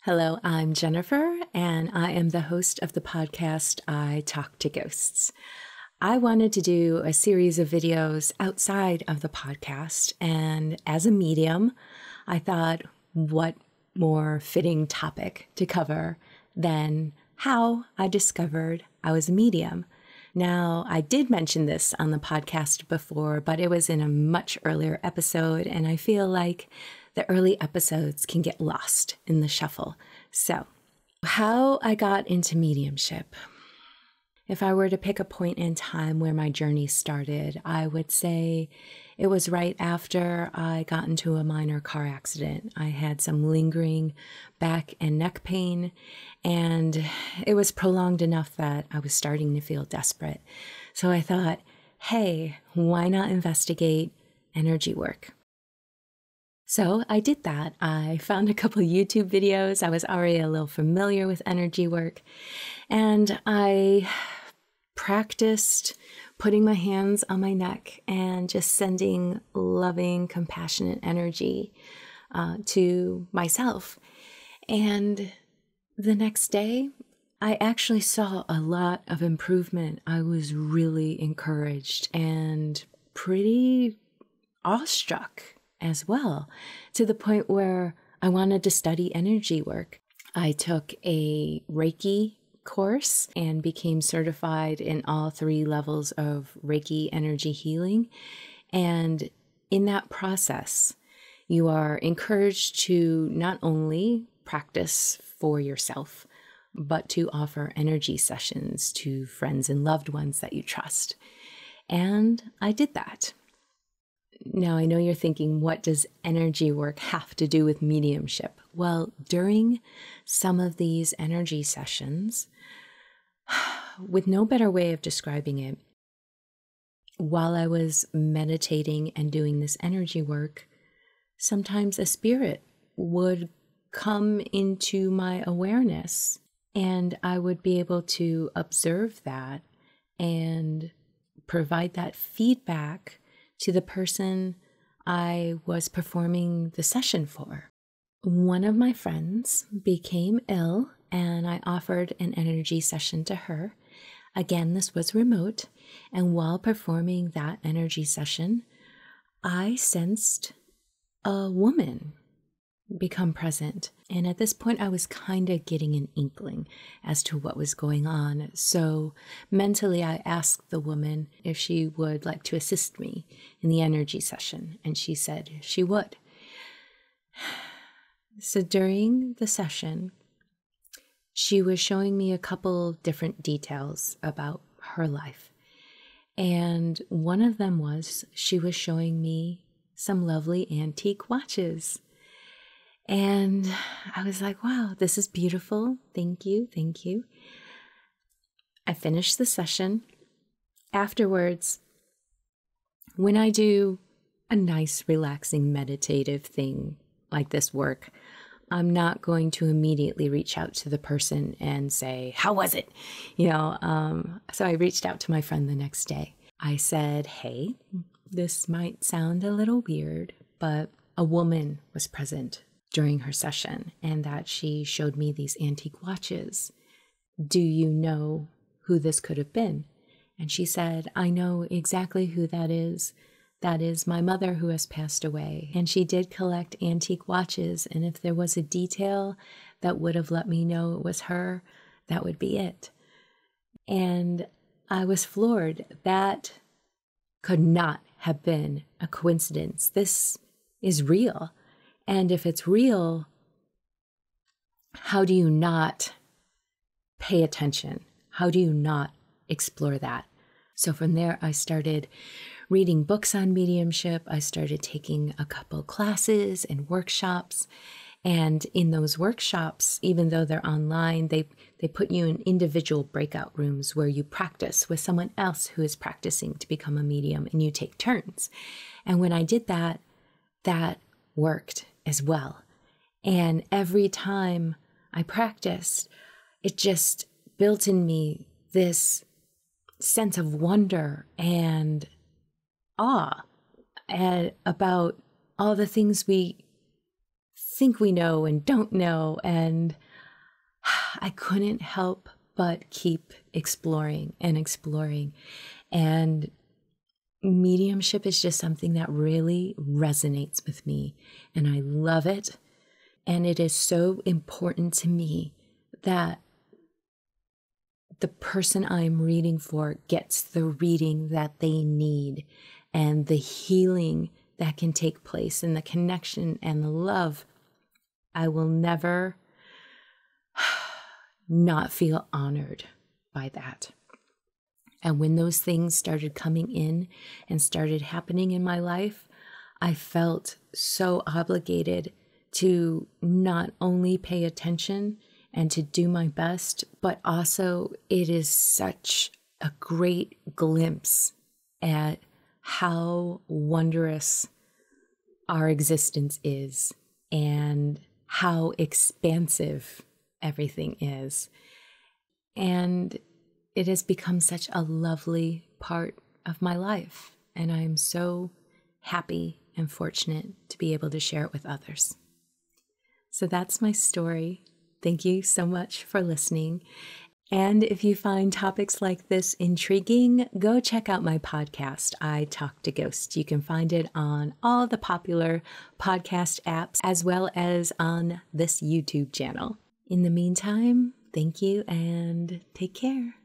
Hello, I'm Jennifer, and I am the host of the podcast I Talk to Ghosts. I wanted to do a series of videos outside of the podcast, and as a medium, I thought, what more fitting topic to cover than how I discovered I was a medium. Now, I did mention this on the podcast before, but it was in a much earlier episode, and I feel like the early episodes can get lost in the shuffle. So, how I got into mediumship. If I were to pick a point in time where my journey started, I would say it was right after I got into a minor car accident. I had some lingering back and neck pain, and it was prolonged enough that I was starting to feel desperate. So I thought, hey, why not investigate energy work? So I did that. I found a couple of YouTube videos. I was already a little familiar with energy work, and I practiced putting my hands on my neck and just sending loving, compassionate energy to myself. And the next day, I actually saw a lot of improvement. I was really encouraged and pretty awestruck as well, to the point where I wanted to study energy work. I took a Reiki course and became certified in all 3 levels of Reiki energy healing. And in that process, you are encouraged to not only practice for yourself, but to offer energy sessions to friends and loved ones that you trust. And I did that. Now, I know you're thinking, what does energy work have to do with mediumship? Well, during some of these energy sessions, with no better way of describing it, while I was meditating and doing this energy work, sometimes a spirit would come into my awareness, and I would be able to observe that and provide that feedback to the person I was performing the session for. One of my friends became ill, and I offered an energy session to her. Again, this was remote, and while performing that energy session, I sensed a woman become present. And at this point, I was kind of getting an inkling as to what was going on. So mentally, I asked the woman if she would like to assist me in the energy session, and she said she would. So during the session, she was showing me a couple different details about her life. And one of them was she was showing me some lovely antique watches. And I was like, wow, this is beautiful. Thank you. Thank you. I finished the session. Afterwards, when I do a nice, relaxing, meditative thing like this work, I'm not going to immediately reach out to the person and say, how was it? So I reached out to my friend the next day. I said, hey, this might sound a little weird, but a woman was present during her session, and that she showed me these antique watches. Do you know who this could have been? And she said, I know exactly who that is. That is my mother, who has passed away. And she did collect antique watches, and if there was a detail that would have let me know it was her, that would be it. And I was floored. That could not have been a coincidence. This is real. And if it's real, how do you not pay attention? How do you not explore that? So from there, I started reading books on mediumship. I started taking a couple classes and workshops. And in those workshops, even though they're online, they put you in individual breakout rooms where you practice with someone else who is practicing to become a medium, and you take turns. And when I did that, that worked as well. And every time I practiced, it just built in me this sense of wonder and awe about all the things we think we know and don't know. And I couldn't help but keep exploring and exploring. And mediumship is just something that really resonates with me, and I love it. And it is so important to me that the person I'm reading for gets the reading that they need, and the healing that can take place, and the connection and the love. I will never not feel honored by that. And when those things started coming in and started happening in my life, I felt so obligated to not only pay attention and to do my best, but also it is such a great glimpse at how wondrous our existence is and how expansive everything is. And it has become such a lovely part of my life. And I'm so happy and fortunate to be able to share it with others. So that's my story. Thank you so much for listening. And if you find topics like this intriguing, go check out my podcast, I Talk to Ghosts. You can find it on all the popular podcast apps, as well as on this YouTube channel. In the meantime, thank you and take care.